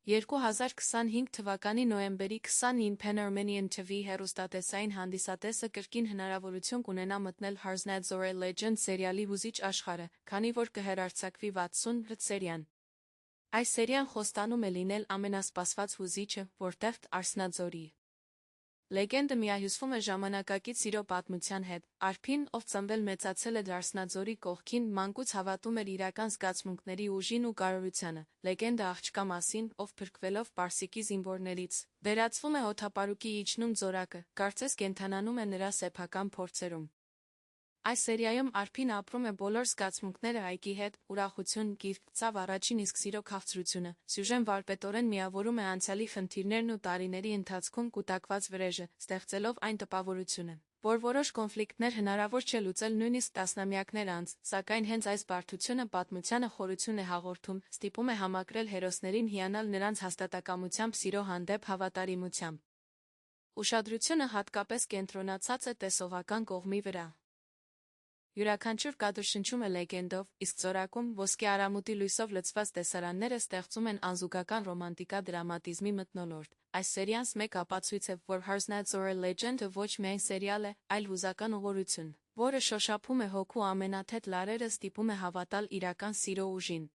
2025 թվականի նոյեմբերի 29-ին Pan Armenian TV հեռուստատեսային հանդիսատեսը կրկին հնարավորություն կունենա մտնել Harznadzor Legend սերիալի հուզիչ աշխարհը, քանի որ կհեռարձակվի 60 սերիան։ Այս սերիան խոստանում է լինել ամենասպասված հուզիչը, որտեղ Arznadzor-ի լեգենդը միահյուսվում է ժամանակակից սիրո պատմության հետ։ Արփին, ով ծնվել մեծացել է Arznadzor-ի կողքին, մանկուց հավատում էր իրական զգացմունքների ուժին ու կարողությանը։ Լեգենդը աղջկա մասին, ով փրկվելով պարսիկի զինվորներից, վերածվում է օդապարուկի իջնում ձորակը, կարծես կենդանանում է նրա սեփական փորձերում։ Այս սերիայում Արփին ապրում է բոլոր զգացմունքները Այկի հետ՝ ուրախություն, գիրք, ցավ, առաջին իսկ սիրո քաղցրությունը։ Սյուժեն վարպետորեն միավորում է անցյալի խնդիրներն ու տարիների ընթացքում կուտակված վրեժը, ստեղծելով այն տպավորությունը, որ որոշ կոնֆլիկտներ հնարավոր չէ լուծել նույնիսկ տասնամյակներ անց, սակայն հենց այս բարդությունը պատմությանը խորություն է հաղորդում, ստիպում է համակրել հերոսներին հիանալ նրանց հաստատակամությամբ սիրո հանդեպ հավատարիմությամբ։ Ուշադրությունը հատկապես կենտրոնացած է տեսողական կողմի վրա։ Յուրաքանչյուր կադր շնչում է լեգենդով, իսկ ձորակում ոսկե արամուտի լույսով լցված տեսարանները ստեղծում են անզուգական ռոմանտիկա դրամատիզմի մթնոլորտ։ Այս սերիանց մեկ ապացույց է, որ Harznadzor Legend-ը ոչ միայն սերիալ է, այլ հուզական ուղղություն, որը շոշափում է հոգու ամենաթեթ լարերը, ստիպում է հավատալ իրական սիրո ուժին։